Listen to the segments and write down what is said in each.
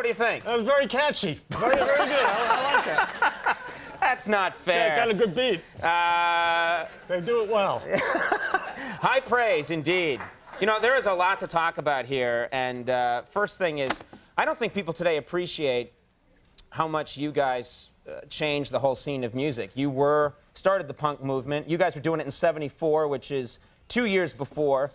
What do you think? That was very catchy. Very, very good. I like that. That's not fair. Yeah, got a good beat. They do it well. High praise, indeed. You know, there is a lot to talk about here, and first thing is, I don't think people today appreciate how much you guys changed the whole scene of music. You started the punk movement. You guys were doing it in '74, which is 2 years before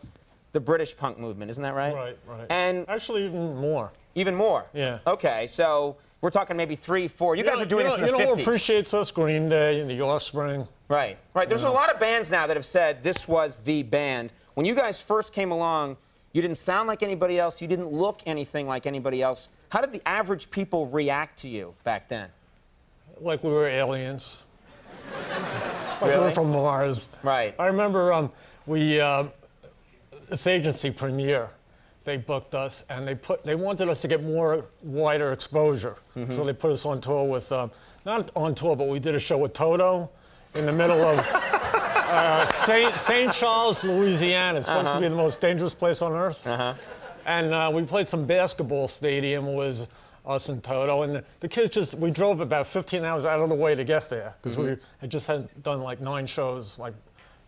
the British punk movement. Isn't that right? Right, right. And actually, even more. Even more? Yeah. Okay, so we're talking maybe 3, 4. You guys were doing this in the 50s. You know who appreciates us? Green Day and the Offspring. Right, right. There's a lot of bands now that have said this was the band. When you guys first came along, you didn't sound like anybody else. You didn't look anything like anybody else. How did the average people react to you back then? Like we were aliens. Like Really? we were from Mars. Right. I remember this agency Premiere, they booked us, and they wanted us to get more wider exposure. So they put us on tour with, not on tour, but we did a show with Toto in the middle of St. Charles, Louisiana. It's supposed to be the most dangerous place on earth. And we played some basketball stadium. It was us and Toto, and the kids we drove about 15 hours out of the way to get there, because we had just done like 9 shows like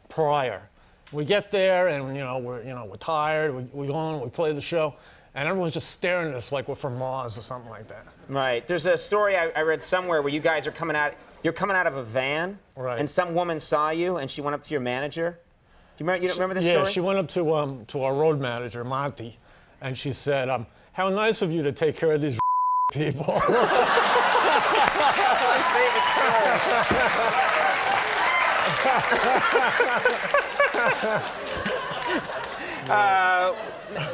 prior. We get there, and we're tired. We go on, we play the show, and everyone's just staring at us like we're from Mars or something like that. Right. There's a story I read somewhere where you guys are coming out. You're coming out of a van, right, and some woman saw you, and she went up to your manager. Do you remember this story? Yeah, she went up to our road manager, Monty, and she said, "How nice of you to take care of these people."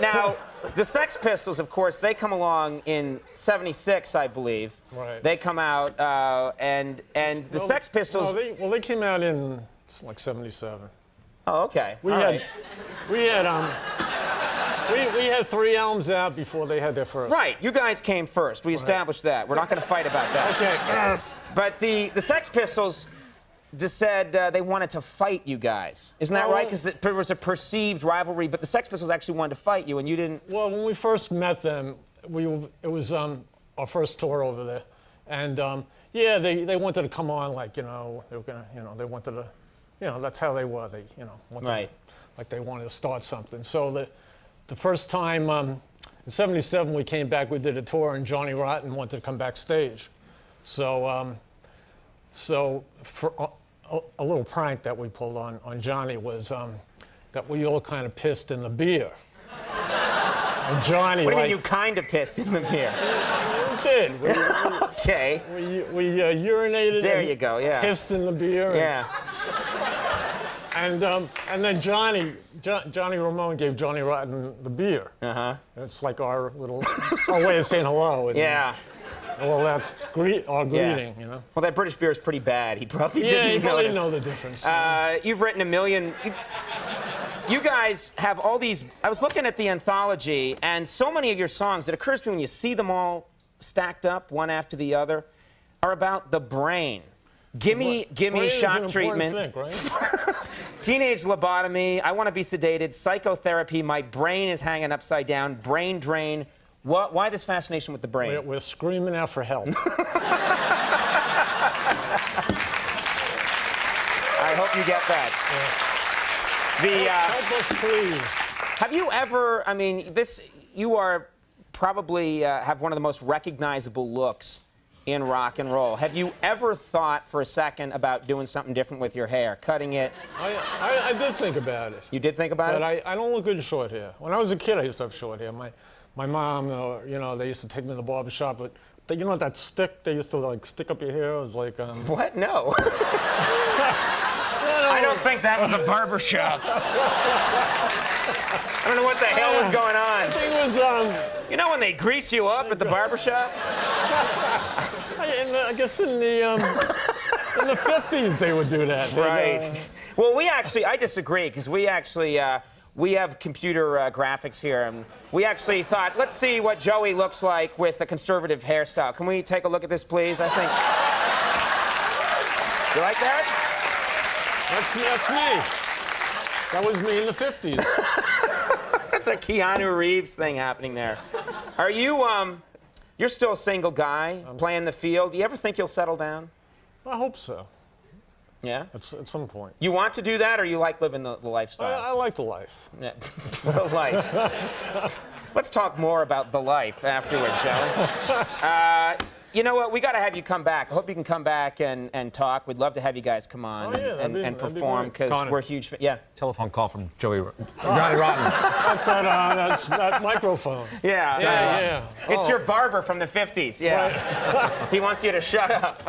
Now, the Sex Pistols, of course, they come along in '76, I believe. Right. They come out, and the Sex Pistols. No, they came out in like '77. Oh, okay. We had 3 albums out before they had their first. Right. You guys came first. We established that. We're not going to fight about that. Okay. But the Sex Pistols just said they wanted to fight you guys. Isn't that right? Because there was a perceived rivalry, but the Sex Pistols actually wanted to fight you, and you didn't. Well, when we first met them, it was our first tour over there, and yeah, they wanted to come on like they were gonna they wanted to, that's how they were. They wanted right. Like they wanted to start something. So the first time in '77 we came back, we did a tour, and Jonny Rotten wanted to come backstage, so for a little prank that we pulled on Johnny was that we all kind of pissed in the beer. And Johnny, what do you mean you kind of pissed in the beer? We did. Okay. We urinated. There you go. Yeah. Pissed in the beer. Yeah. And then Johnny Ramone gave Jonny Rotten the beer. It's like our way of saying hello. Yeah. Well, that's our greeting, Well, that British beer is pretty bad. He probably didn't probably know the difference. You've written a million. You guys have all these. I was looking at the anthology, and so many of your songs, it occurs to me when you see them all stacked up, one after the other, are about the brain. Gimme shock treatment. Thing, right? Teenage lobotomy. I want to be sedated. Psychotherapy. My brain is hanging upside down. Brain drain. Why this fascination with the brain? We're screaming out for help. I hope you get that. Yeah. Help us, please. Have you ever, you are probably have one of the most recognizable looks in rock and roll. Have you ever thought for a second about doing something different with your hair, cutting it? I did think about it. You did think about it? But I don't look good in short hair. When I was a kid, I used to have short hair. My mom, they used to take me to the barber shop, but that stick they used to stick up your hair? It was like What? No. I don't think that was a barber shop. I don't know what the hell was going on. I think it was you know when they grease you up at the barber shop? I guess in the 50s they would do that. Right. Well, I disagree, because we actually we have computer graphics here, and we actually thought, let's see what Joey looks like with a conservative hairstyle. Can we take a look at this, please? I think. You like that? That's me. That was me in the 50s. That's a Keanu Reeves thing happening there. Are you, You're still a single guy, playing the field. Do you ever think you'll settle down? I hope so. Yeah? At some point. You want to do that, or you like living the lifestyle? I like the life. Yeah. The life. Let's talk more about the life afterwards, shall we? You know what? We got to have you come back. I hope you can come back and talk. We'd love to have you guys come on and perform, because we're huge fans. Yeah. Telephone call from Jonny Rotten. That's that microphone. Yeah. Yeah. It's your barber from the 50s. Yeah. Right. He wants you to shut up.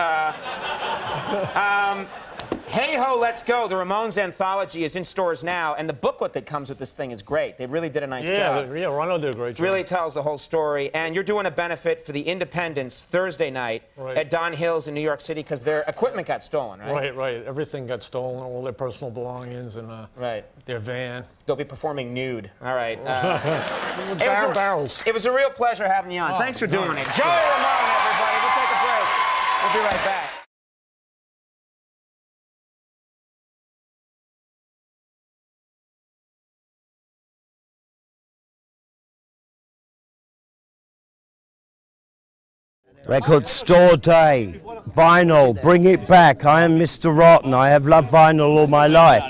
Hey Ho, Let's Go, the Ramones anthology is in stores now, and the booklet that comes with this thing is great. They really did a nice job. Yeah, Ronald did a great job. Really tells the whole story, and you're doing a benefit for the Independents Thursday night at Don Hills in New York City, because their equipment got stolen, right? Right. Everything got stolen, all their personal belongings and their van. They'll be performing nude. All right. Barrels. It was a real pleasure having you on. Thanks for doing it. Joey Ramone, everybody. We'll take a break. We'll be right back. Record store day, vinyl, bring it back. I am Mr. Rotten. I have loved vinyl all my life.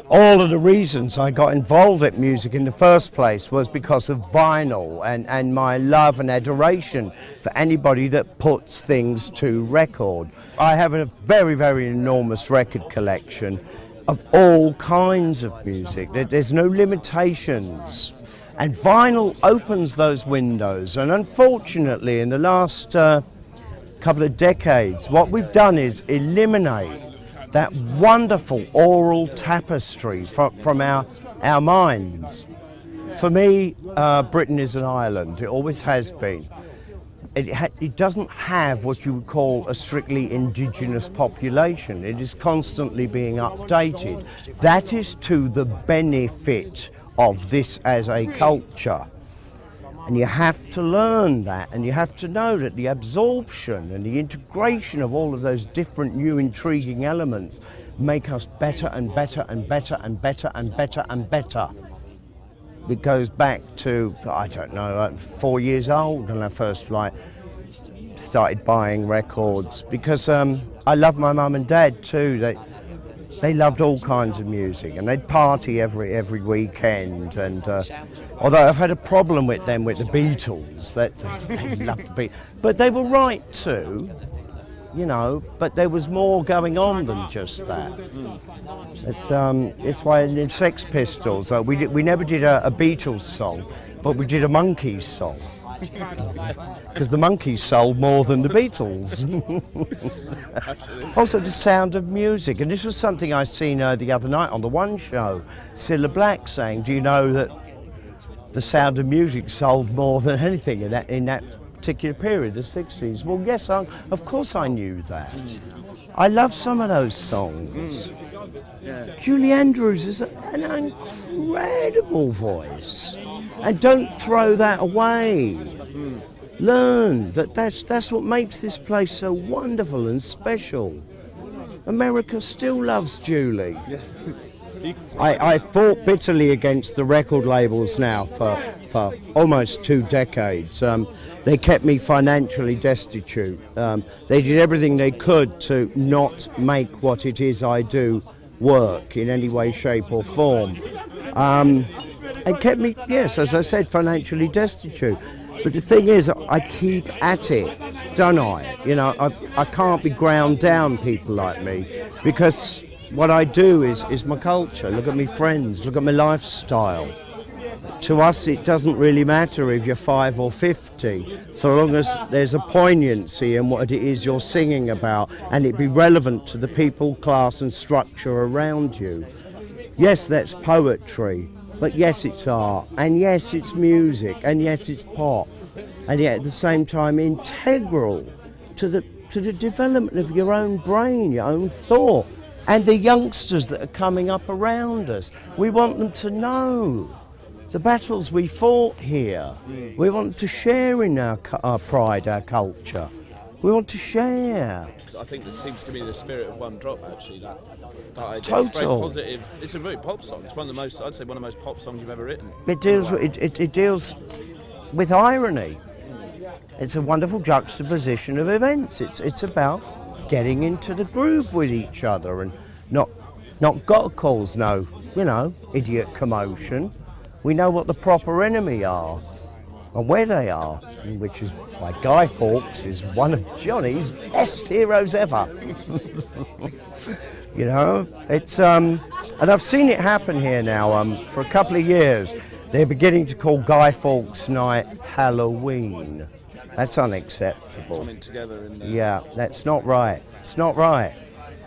All of the reasons I got involved with music in the first place was because of vinyl and my love and adoration for anybody that puts things to record. I have a very, very enormous record collection of all kinds of music. There's no limitations. And vinyl opens those windows, and unfortunately in the last couple of decades what we've done is eliminate that wonderful oral tapestry from our minds. For me, Britain is an island. It always has been. It doesn't have what you would call a strictly indigenous population. It is constantly being updated. That is to the benefit of this as a culture. And you have to learn that, and you have to know that the absorption and the integration of all of those different new intriguing elements make us better and better and better and better and better and better. It goes back to, I don't know, like 4 years old when I first started buying records, because I love my mum and dad too. They loved all kinds of music, and they'd party every weekend. And although I've had a problem with them with the Beatles, that they loved the Beatles, but they were right too, you know. But there was more going on than just that. It's why in the Sex Pistols we never did a Beatles song, but we did a Monkees song. Because the Monkees sold more than the Beatles. Also the sound of music, and this was something I seen the other night on the One Show. Cilla Black saying, do you know that the Sound of Music sold more than anything in that particular period, the 60s? Well, yes, of course I knew that. I love some of those songs. Julie Andrews is an incredible voice, and don't throw that away. Learn that's what makes this place so wonderful and special. America still loves Julie. I fought bitterly against the record labels now for almost 2 decades. They kept me financially destitute. They did everything they could to not make what it is I do work in any way, shape or form. And kept me, yes, as I said, financially destitute. But the thing is, I keep at it, don't I? You know, I can't be ground down, people like me, because what I do is my culture. Look at my friends, look at my lifestyle. To us, it doesn't really matter if you're 5 or 50, so long as there's a poignancy in what it is you're singing about, and it be relevant to the people, class and structure around you. Yes, that's poetry, but yes, it's art, and yes, it's music, and yes, it's pop, and yet at the same time integral to the development of your own brain, your own thought, and the youngsters that are coming up around us. We want them to know the battles we fought here. We want to share in our pride, our culture. We want to share. I think this seems to be the spirit of One Drop, actually. That idea. Total. It's very positive. It's a very pop song. It's one of the most, I'd say, one of the most pop songs you've ever written. It deals with irony. It's a wonderful juxtaposition of events. It's about getting into the groove with each other and not got to cause no, idiot commotion. We know what the proper enemy are and where they are, which is why Guy Fawkes is one of Johnny's best heroes ever. It's and I've seen it happen here now for a couple of years. They're beginning to call Guy Fawkes Night Halloween. That's unacceptable. Coming together in Yeah, that's not right. It's not right.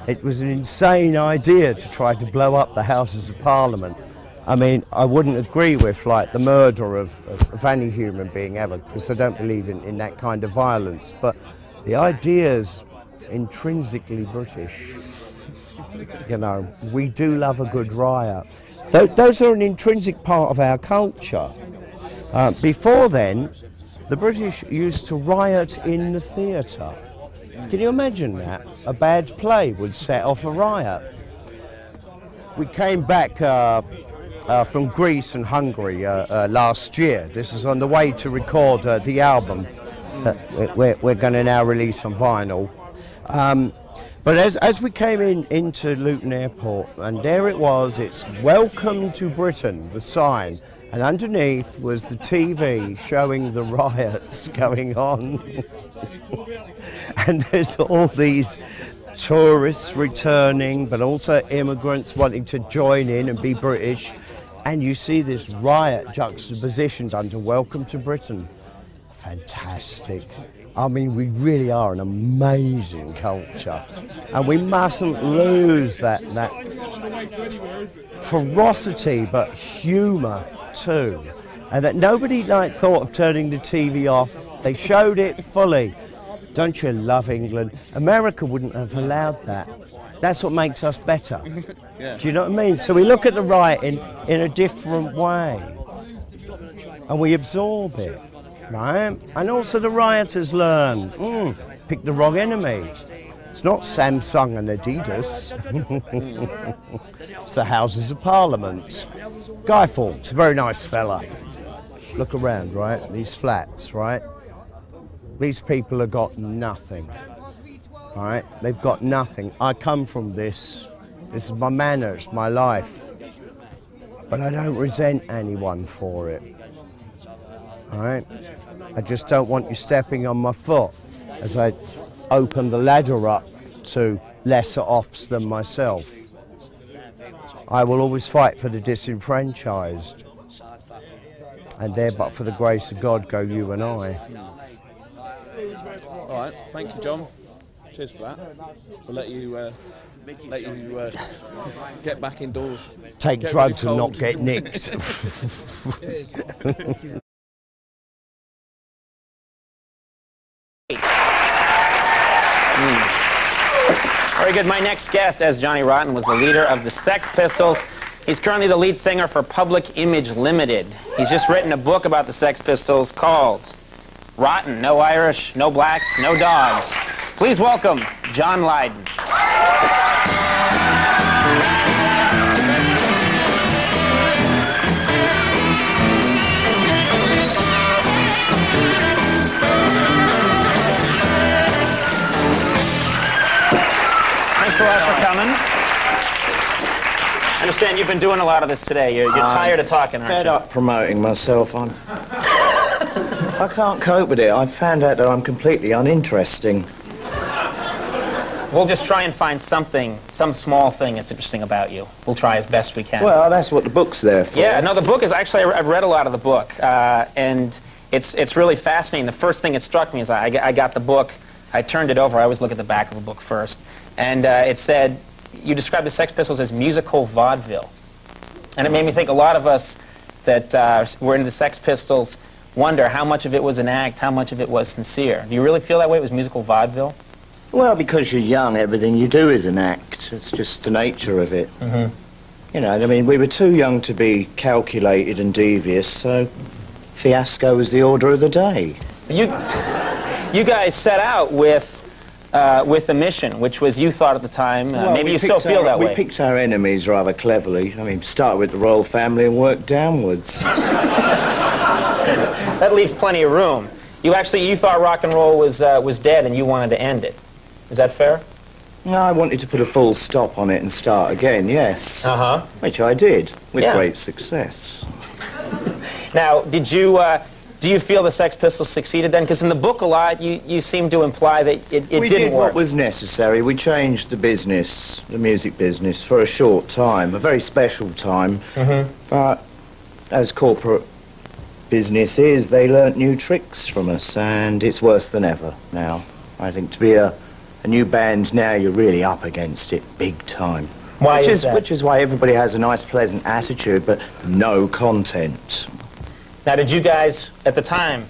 It was an insane idea to try to blow up the Houses of Parliament. I mean, I wouldn't agree with the murder of any human being ever, because I don't believe in that kind of violence. But the idea is intrinsically British. We do love a good riot. Those are an intrinsic part of our culture. Before then, the British used to riot in the theatre. Can you imagine that? A bad play would set off a riot. We came back from Greece and Hungary last year. This is on the way to record the album that we're going to now release on vinyl. But as we came into Luton Airport, and there it was, it's Welcome to Britain, the sign, and underneath was the TV showing the riots going on. And there's all these tourists returning, but also immigrants wanting to join in and be British. And you see this riot juxtapositioned under Welcome to Britain. Fantastic. I mean, we really are an amazing culture. And we mustn't lose that ferocity, but humour too. And that nobody thought of turning the TV off. They showed it fully. Don't you love England? America wouldn't have allowed that. That's what makes us better. Yeah. Do you know what I mean? So we look at the riot in a different way. And we absorb it, right? And also the rioters learn, pick the wrong enemy. It's not Samsung and Adidas. It's the Houses of Parliament. Guy Fawkes, very nice fella. Look around, right? These flats, right? These people have got nothing, right? They've got nothing. I come from this. This is my manners, my life. But I don't resent anyone for it, all right? I just don't want you stepping on my foot as I open the ladder up to lesser offs than myself. I will always fight for the disenfranchised. And there, but for the grace of God, go you and I. All right, thank you, John. Cheers for that. We'll let you get back indoors. Take Get drugs really and cold. not get nicked. Very good. My next guest, as Jonny Rotten, was the leader of the Sex Pistols. He's currently the lead singer for Public Image Limited. He's just written a book about the Sex Pistols called Rotten, No Irish, No Blacks, No Dogs. Please welcome John Lydon. Thanks a lot for coming. I understand you've been doing a lot of this today. You're tired of talking, aren't you? Fed up promoting myself. I can't cope with it. I found out that I'm completely uninteresting. We'll just try and find something, some small thing that's interesting about you. We'll try as best we can. Well, that's what the book's there for. Yeah, no, the book is actually, I've read a lot of the book, and it's really fascinating. The first thing that struck me is I got the book, I turned it over, I always look at the back of the book first, and it said, you described the Sex Pistols as musical vaudeville. And it made me think a lot of us that were into the Sex Pistols wonder how much of it was an act, how much of it was sincere. Do you really feel that way? It was musical vaudeville? Well, because you're young, everything you do is an act. It's just the nature of it. Mm-hmm. You know, I mean, we were too young to be calculated and devious, so fiasco was the order of the day. you guys set out with a mission, which was, you thought at the time, Well, maybe you still feel that way. We picked our enemies rather cleverly. I mean, started with the royal family and worked downwards. That leaves plenty of room. You thought rock and roll was dead and you wanted to end it. Is that fair? No, I wanted to put a full stop on it and start again, yes. Uh-huh. Which I did, with Yeah. great success. Now, do you feel the Sex Pistols succeeded then? Because in the book a lot, you seem to imply that it We didn't did work. what was necessary. We changed the business, the music business, for a short time, a very special time. Mm-hmm. But as corporate business is, they learnt new tricks from us, and it's worse than ever now. I think to be a new band now, you're really up against it big time. Why is that? Which is why everybody has a nice, pleasant attitude, but no content. Now, did you guys, at the time,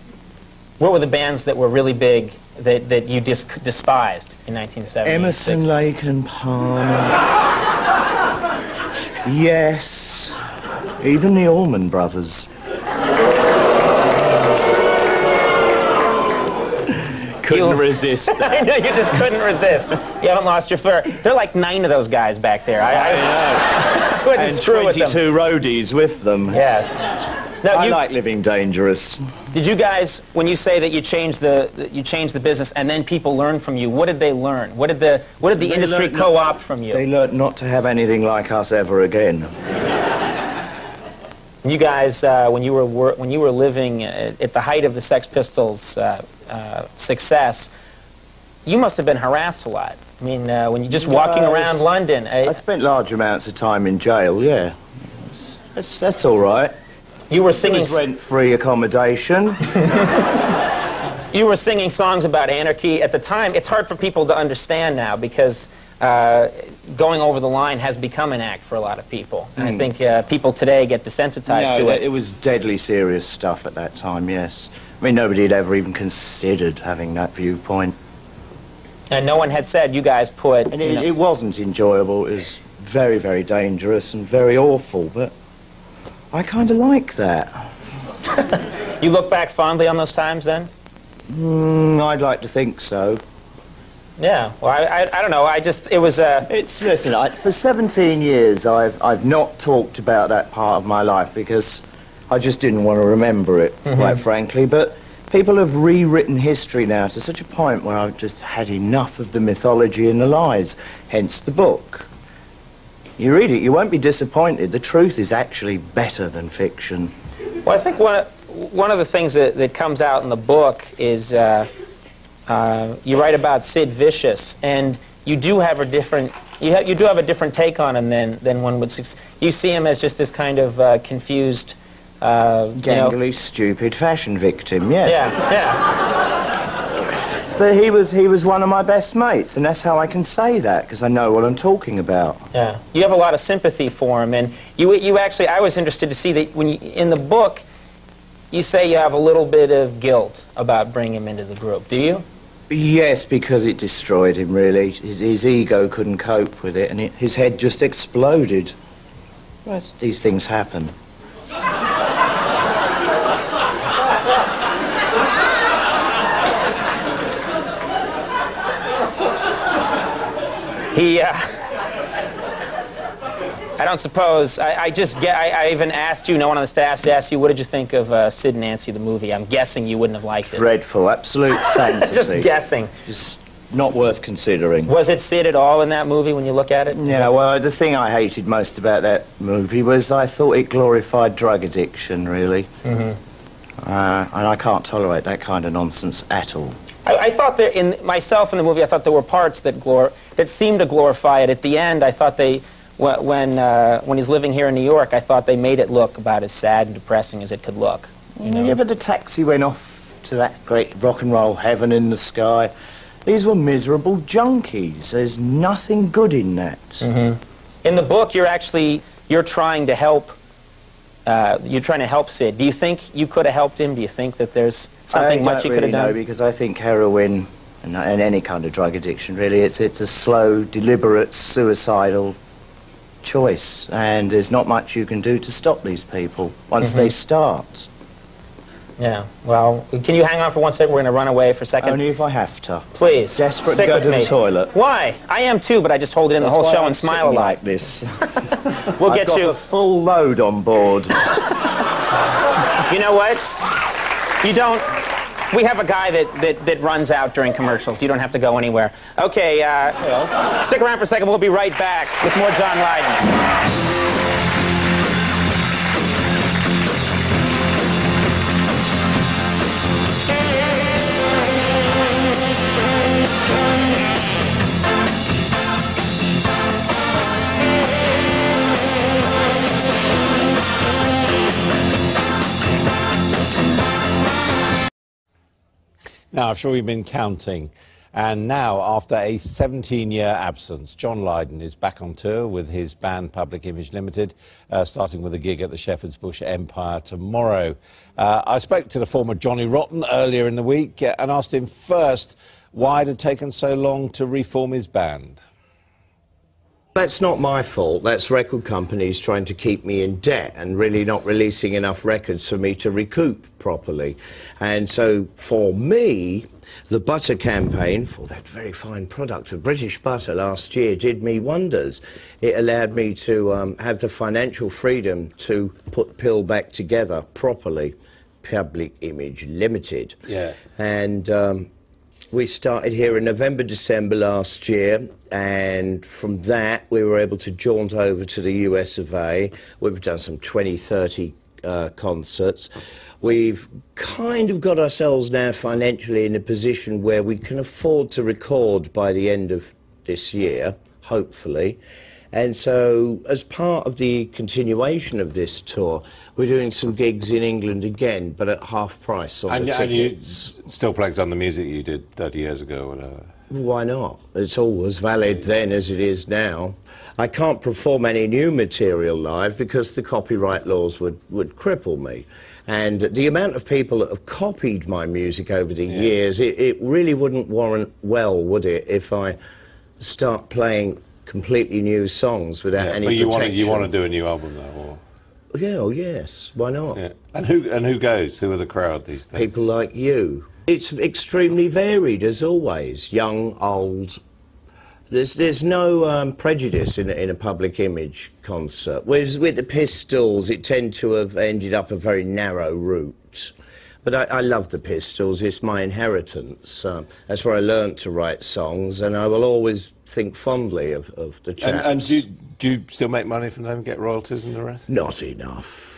what were the bands that were really big that you despised in 1976? Emerson, Lake and Palmer. Yes. Even the Allman Brothers. Couldn't resist that. I know, you just couldn't resist. You haven't lost your flair. There are like 9 of those guys back there. I know. couldn't And screw with them. 22 roadies with them. Yes. Now, I like living dangerous. Did you guys, when you say that you changed the business and then people learned from you, what did they learn? What did the industry co-opt from you? They learned not to have anything like us ever again. You guys, when you were living at the height of the Sex Pistols' success, you must have been harassed a lot. I mean, when you're just walking around London. I spent large amounts of time in jail, yeah. That's all right. You were singing... It was rent-free accommodation. You were singing songs about anarchy. At the time, it's hard for people to understand now because going over the line has become an act for a lot of people. And I think people today get desensitized to it. It was deadly serious stuff at that time, yes. I mean, nobody had ever even considered having that viewpoint. And no one had said you guys put... And it wasn't enjoyable. It was very, very dangerous and very awful, but I kind of like that. You look back fondly on those times then? I'd like to think so. Yeah, well, I don't know, it was Listen, for 17 years I've not talked about that part of my life because I just didn't want to remember it, quite frankly, but people have rewritten history now to such a point where I've just had enough of the mythology and the lies, hence the book. You read it, you won't be disappointed. The truth is actually better than fiction. Well, I think one of the things that comes out in the book is you write about Sid Vicious, and you do have a different take on him than one would. You see him as just this kind of confused, gangly, stupid fashion victim. Yes. Yeah, yeah. But he was one of my best mates, and that's how I can say that because I know what I'm talking about. Yeah. You have a lot of sympathy for him, and you actually. I was interested to see that when in the book, you say you have a little bit of guilt about bringing him into the group. Do you? Yes, because it destroyed him, really. His ego couldn't cope with it, and his head just exploded. Well, these things happen. I don't suppose, I even asked you, no one on the staff asked you, what did you think of Sid and Nancy, the movie? I'm guessing you wouldn't have liked it. Dreadful, absolute fantasy. Just guessing. Just not worth considering. Was it Sid at all in that movie when you look at it? Yeah, well, the thing I hated most about that movie was I thought it glorified drug addiction, really. And I can't tolerate that kind of nonsense at all. I thought that in the movie, I thought there were parts that seemed to glorify it. At the end, I thought when he's living here in New York, I thought they made it look about as sad and depressing as it could look. You know? Yeah, but the taxi went off to that great rock and roll heaven in the sky. These were miserable junkies. There's nothing good in that. In the book, you're trying to help. You're trying to help Sid. Do you think you could have helped him? Do you think that there's something much you could have done? No, because I think heroin and any kind of drug addiction, really, it's a slow, deliberate, suicidal choice, and there's not much you can do to stop these people once they start. Yeah, well, can you hang on for 1 second? We're going to run away for a second. Only if I have to. Please. Desperate stick to go with to me. the toilet. Why? I am too, but I just hold it in the whole show and smile a lot. Like this. We'll I've get got you. a full load on board. You know what? You don't. We have a guy that runs out during commercials. You don't have to go anywhere. Okay, stick around for a second. We'll be right back with more John Lydon. Now, I'm sure you've been counting. And now, after a 17-year absence, John Lydon is back on tour with his band Public Image Limited, starting with a gig at the Shepherd's Bush Empire tomorrow. I spoke to the former Jonny Rotten earlier in the week and asked him first why it had taken so long to reform his band. That's not my fault. That's record companies trying to keep me in debt and really not releasing enough records for me to recoup properly. And so for me, the butter campaign for that very fine product of British butter last year did me wonders. It allowed me to have the financial freedom to put Pill back together properly. Public Image Limited. Yeah. And we started here in November, December last year, and from that we were able to jaunt over to the US of A. We've done some 20, 30 concerts. We've kind of got ourselves now financially in a position where we can afford to record by the end of this year, hopefully. And so, as part of the continuation of this tour, we're doing some gigs in England again, but at half price on the tickets. And you still playing some of the music you did 30 years ago or whatever? Why not? It's all as valid then as it is now. I can't perform any new material live because the copyright laws would cripple me. And the amount of people that have copied my music over the years, it really wouldn't warrant well, would it, if I start playing completely new songs without any protection. But you want to do a new album, though? Or? Yeah, oh yes, why not? Yeah. And who goes? Who are the crowd these days? People like you. It's extremely varied, as always. Young, old. There's no prejudice in a Public Image concert. Whereas with the Pistols, it tend to have ended up a very narrow route. But I love the Pistols. It's my inheritance. That's where I learnt to write songs, and I will always think fondly of the chaps. And do you still make money from them, get royalties and the rest? Not enough.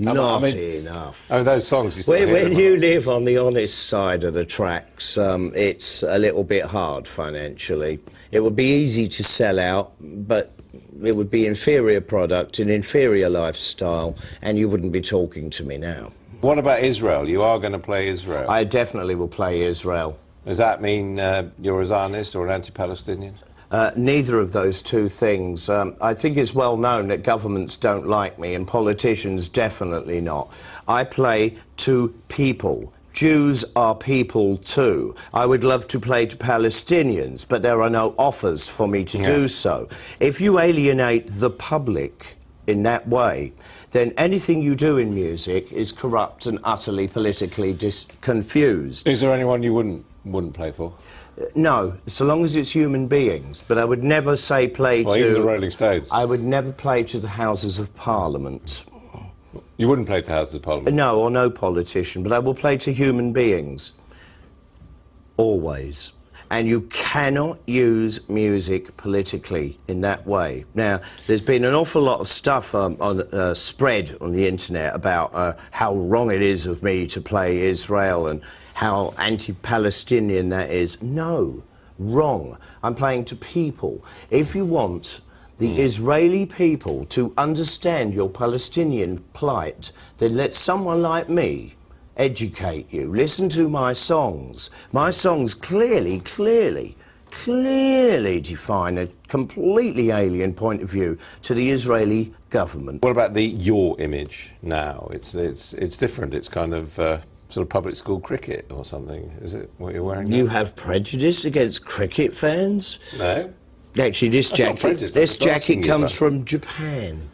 Not enough. I mean, those songs you still hear When them you on. live on the honest side of the tracks, it's a little bit hard financially. It would be easy to sell out, but it would be inferior product, an inferior lifestyle, and you wouldn't be talking to me now. What about Israel? You are going to play Israel. I definitely will play Israel. Does that mean you're a Zionist or an anti-Palestinian? Neither of those two things. I think it's well known that governments don't like me, and politicians definitely not. I play to people. Jews are people too. I would love to play to Palestinians, but there are no offers for me to do so. If you alienate the public in that way, then anything you do in music is corrupt and utterly politically confused. Is there anyone you wouldn't play for? No, so long as it's human beings. But I would never say play to... even the Rolling Stones? I would never play to the Houses of Parliament. You wouldn't play to the Houses of Parliament? No, or no politician, but I will play to human beings. Always. And you cannot use music politically in that way. Now, there's been an awful lot of stuff spread on the internet about how wrong it is of me to play Israel and how anti-Palestinian that is. No, wrong. I'm playing to people. If you want the Israeli people to understand your Palestinian plight, then let someone like me educate you. Listen to my songs. My songs clearly define a completely alien point of view to the Israeli government. What about your image now? It's different. It's kind of sort of public school cricket or something. Is it what you're wearing now? You have prejudice against cricket fans? No. Actually, this jacket comes from Japan.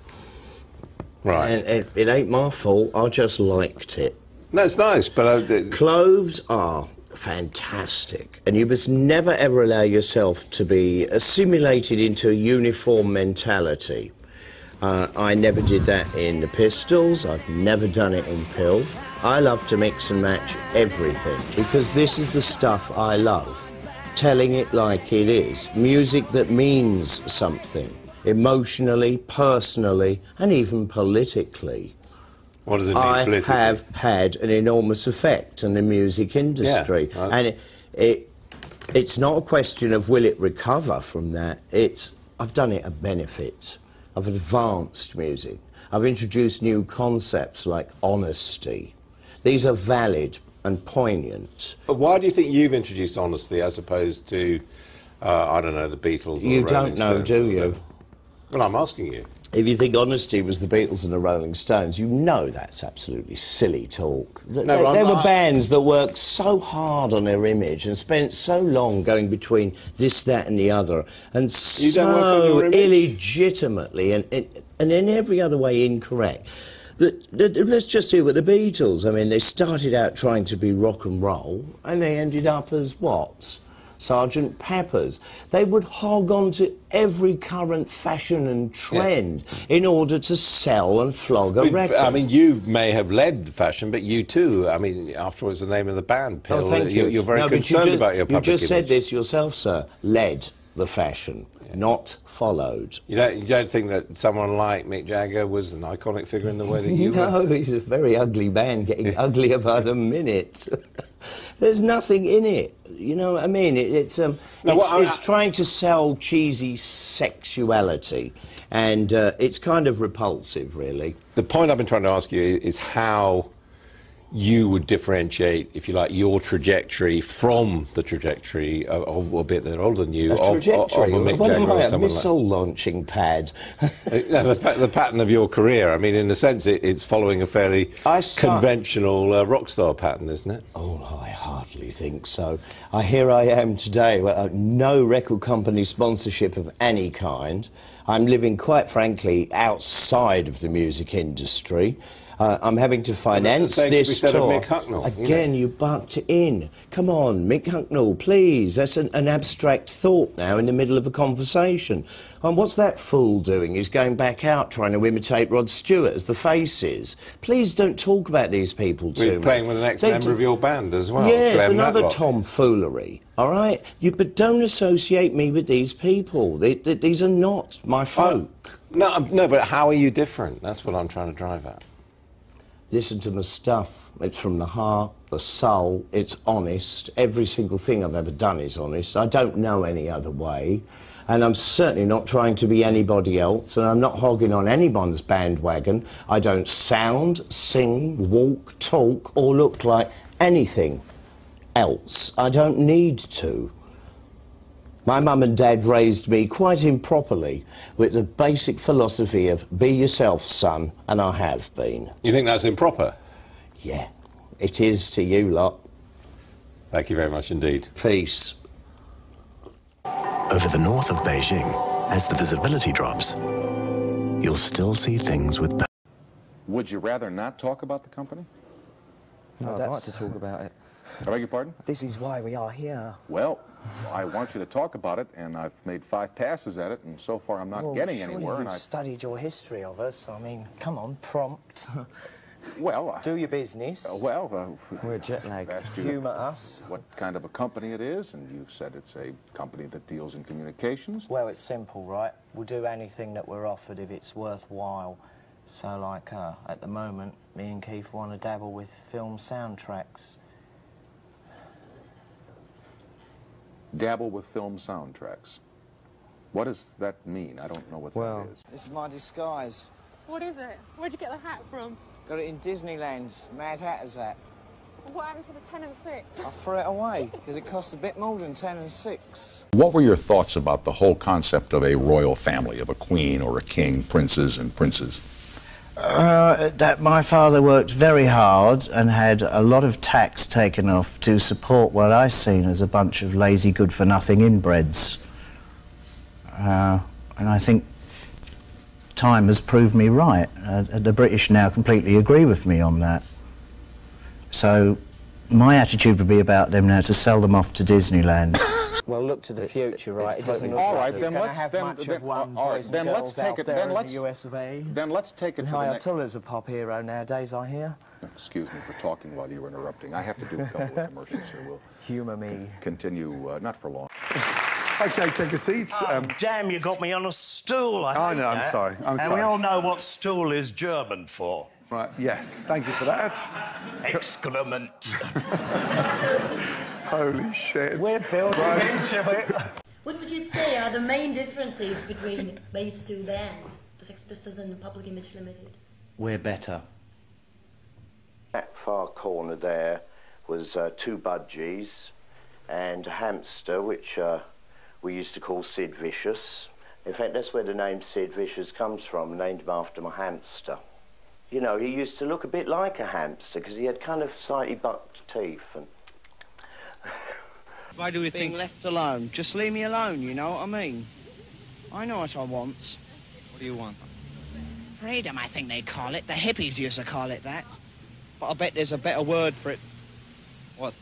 Right. And it ain't my fault. I just liked it. No, it's nice, but... Clothes are fantastic, and you must never ever allow yourself to be assimilated into a uniform mentality. I never did that in the Pistols. I've never done it in Pill. I love to mix and match everything because this is the stuff I love. Telling it like it is. Music that means something. Emotionally, personally, and even politically. What does it mean politically? I have had an enormous effect on the music industry. Yeah, and it's not a question of will it recover from that. I've done it at benefits. I've advanced music. I've introduced new concepts like honesty. These are valid and poignant. But why do you think you've introduced honesty as opposed to, I don't know, the Beatles or the You Rolling don't know, Stones do you? Well, I'm asking you. If you think honesty was the Beatles and the Rolling Stones, you know that's absolutely silly talk. There were bands that worked so hard on their image and spent so long going between this, that and the other, and so illegitimately and in every other way incorrect. Let's just see what the Beatles, I mean, they started out trying to be rock and roll, and they ended up as what? Sergeant Pepper's. They would hog on to every current fashion and trend in order to sell and flog a record. I mean, you may have led fashion, but you too, I mean, afterwards the name of the band, Pill, thank you. You're very concerned about your public image. You just said image. this yourself, sir. Led the fashion, not followed. You don't think that someone like Mick Jagger was an iconic figure in the way that you were? No, he's a very ugly man, getting uglier by the minute. There's nothing in it. You know what I mean? It's trying to sell cheesy sexuality, and it's kind of repulsive, really. The point I've been trying to ask you is how you would differentiate, if you like, your trajectory from the trajectory of a bit that are older than you, of a Mick Jagger or someone missile launching pad. The pattern of your career, I mean, in a sense, it's following a fairly conventional rock star pattern, isn't it? Oh, I hardly think so. Here I am today, no record company sponsorship of any kind. I'm living, quite frankly, outside of the music industry. I'm having to finance this tour. Again, you bucked in. Come on, Mick Hucknall, please. That's an abstract thought now in the middle of a conversation. And what's that fool doing? He's going back out trying to imitate Rod Stewart as the Faces. Please don't talk about these people to me. We're playing with the next member of your band as well. Yes, Glenn another Matlock. tomfoolery. All right? But don't associate me with these people. These are not my folk. No, but how are you different? That's what I'm trying to drive at. Listen to my stuff. It's from the heart, the soul. It's honest. Every single thing I've ever done is honest. I don't know any other way. And I'm certainly not trying to be anybody else, and I'm not hogging on anyone's bandwagon. I don't sound, sing, walk, talk, or look like anything else. I don't need to. My mum and dad raised me quite improperly with the basic philosophy of be yourself, son, and I have been. You think that's improper? Yeah, it is to you lot. Thank you very much indeed. Peace. Over the north of Beijing, as the visibility drops, you'll still see things with... Would you rather not talk about the company? No, I'd like to talk about it. I beg your pardon? This is why we are here. Well, I want you to talk about it, and I've made 5 passes at it, and so far I'm not getting anywhere. You've studied your history of us. I mean, come on, prompt. Well, do your business. We're jet-lagged. Humour us. What kind of a company it is, and you've said it's a company that deals in communications. Well, it's simple, right? We'll do anything that we're offered if it's worthwhile. So, like, at the moment, me and Keith want to dabble with film soundtracks. Dabble with film soundtracks. What does that mean? I don't know what that is. This is my disguise. What is it? Where'd you get the hat from? Got it in Disneyland. Mad Hatter's hat. What happened to the 10 and 6? I threw it away because it cost a bit more than 10 and 6. What were your thoughts about the whole concept of a royal family, of a queen or a king, princes and princes? That my father worked very hard and had a lot of tax taken off to support what I seen as a bunch of lazy, good-for-nothing inbreds. And I think time has proved me right. The British now completely agree with me on that. So my attitude would be about them now to sell them off to Disneyland. Well, look to the future, right? It doesn't look all right, like then it's let's have much of one boys and girls out there in the US of A. Then let's take it to the next. Ayatollah's a pop hero nowadays, I hear. Excuse me for talking while you were interrupting. I have to do a couple of commercials here. We'll humour me. Continue, not for long. OK, take a seat. Oh, damn, you got me on a stool. I know, I'm sorry. I'm sorry. And we all know what stool is German for. Right, yes, thank you for that. Excrement. Holy shit. We're building into it. What would you say are the main differences between these two bands, the Sex Pistols and the Public Image Limited? We're better. That far corner there was two budgies and a hamster, which we used to call Sid Vicious. In fact, that's where the name Sid Vicious comes from, named him after my hamster. You know, he used to look a bit like a hamster because he had kind of slightly bucked teeth. And why do we think left alone? Just leave me alone, you know what I mean? I know what I want. What do you want? Freedom, I think they call it. The hippies used to call it that. But I bet there's a better word for it. What?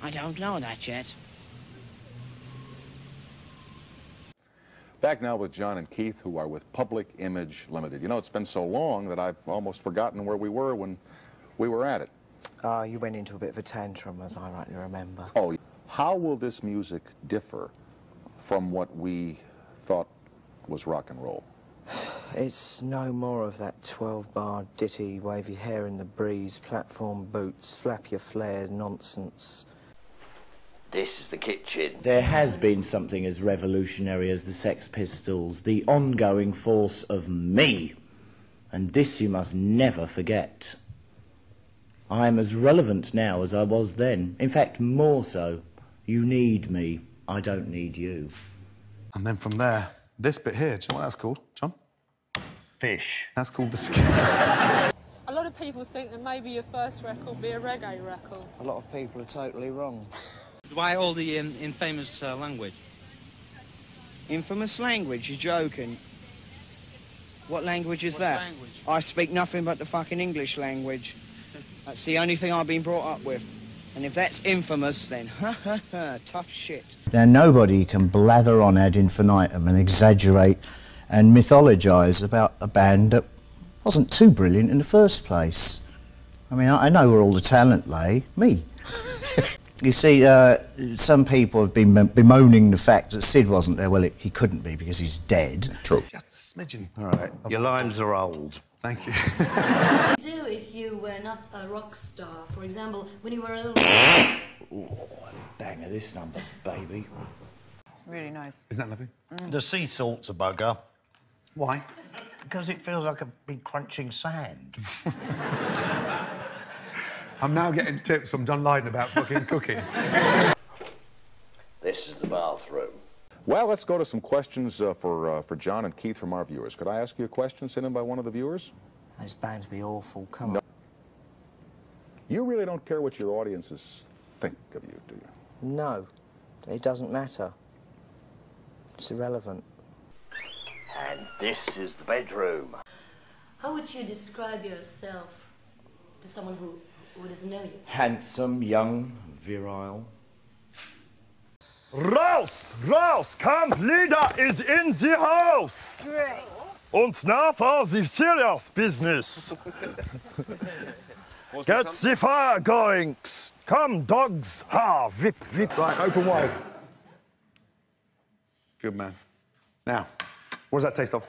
I don't know that yet. Back now with John and Keith, who are with Public Image Limited. You know, it's been so long that I've almost forgotten where we were when we were at it. You went into a bit of a tantrum, as I rightly remember. Oh, how will this music differ from what we thought was rock and roll? It's no more of that 12-bar ditty, wavy hair in the breeze, platform boots, flap your flare nonsense. this is the kitchen. There has been something as revolutionary as the Sex Pistols, the ongoing force of me. And this you must never forget. I am as relevant now as I was then. In fact, more so. You need me. I don't need you. And then from there, this bit here, do you know what that's called, John? Fish. That's called the skin. A lot of people think that maybe your first record will be a reggae record. A lot of people are totally wrong. Why all the infamous language? Infamous language? You're joking. What language is that? Language? I speak nothing but the fucking English language. That's the only thing I've been brought up with. And if that's infamous, then tough shit. Now, nobody can blather on ad infinitum and exaggerate and mythologise about a band that wasn't too brilliant in the first place. I mean, I know where all the talent lay. Me. You see, some people have been bemoaning the fact that Sid wasn't there. Well, he couldn't be because he's dead. True. Just a smidgen. All right. Your lines are old. Thank you. What would you do if you were not a rock star? For example, when you were a little... Oh, banger this number, baby. Really nice. Isn't that lovely? The sea salt's a bugger. Why? Because it feels like I've been crunching sand. I'm now getting tips from John Lydon about fucking cooking. This is the bathroom. Well, let's go to some questions for John and Keith from our viewers. Could I ask you a question sent in by one of the viewers? Those bands be awful, come No. on. You really don't care what your audiences think of you, do you? No, it doesn't matter. It's irrelevant. And this is the bedroom. How would you describe yourself to someone who doesn't know you? Handsome, young, virile. Raus! Raus! Camp leader is in the house! Great. Und now for the serious business. Get the fire going! Come, dogs! Ha! Whip, whip. Right, open wide. Good man. Now, what does that taste of?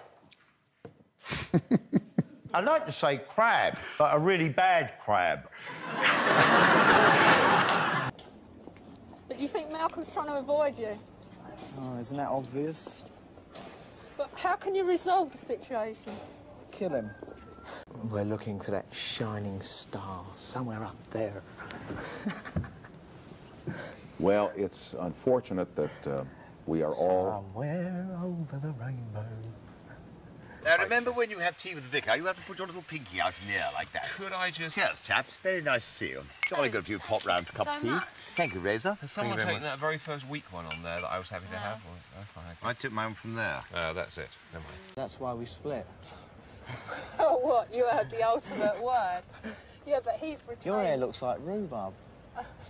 I'd like to say crab, but a really bad crab. But do you think Malcolm's trying to avoid you? Oh, isn't that obvious? But how can you resolve the situation? Kill him. We're looking for that shining star somewhere up there. Well, it's unfortunate that we are all... Somewhere over the rainbow. Now, remember when you have tea with Vicar, you have to put your little pinky out in the air like that. Could I just... Yes, chaps. Very nice to see you. Jolly good if you pop round for a cup of tea. Thank you, Razor. Has someone taken that very first weak one on there that I was happy to have? Or, fine. I took mine from there. That's it. Never mind. That's why we split. Oh, what? You heard the ultimate word. Yeah, but he's retained. Your hair looks like rhubarb.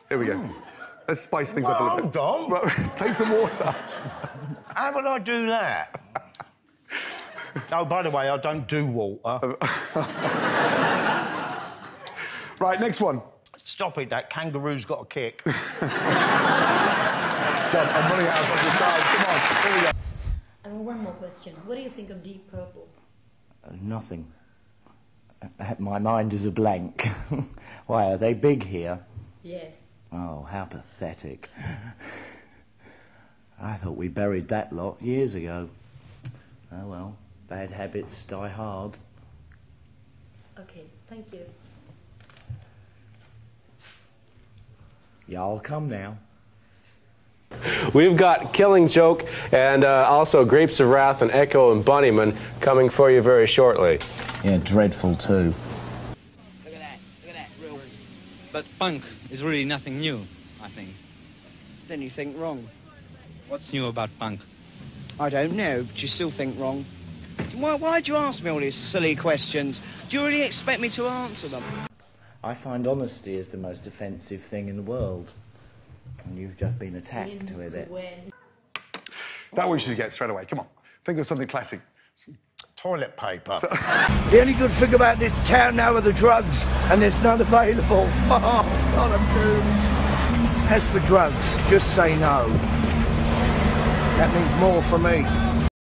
Here we go. Let's spice things up a little bit. Hold on. Take some water. How would I do that? Oh, by the way, I don't do water. Right, next one. Stop it, that kangaroo's got a kick. John, I'm running out of your time. Come on, here we go. And one more question. What do you think of Deep Purple? Nothing. My mind is a blank. Why, are they big here? Yes. Oh, how pathetic. I thought we buried that lot years ago. Oh, well, bad habits die hard. Okay, thank you. Yeah, I'll come now. We've got Killing Joke and also Grapes of Wrath and Echo and Bunnyman coming for you very shortly. Yeah, dreadful too. Look at that, real. But punk is really nothing new, I think. Then you think wrong. What's new about punk? I don't know, but you still think wrong. Why'd you ask me all these silly questions? Do you really expect me to answer them? I find honesty is the most offensive thing in the world. And you've just been attacked with it. That we should get straight away. Come on. Think of something classic. Toilet paper. The only good thing about this town now are the drugs, and there's none available. Oh, God, I'm doomed. As for drugs, just say no. That means more for me.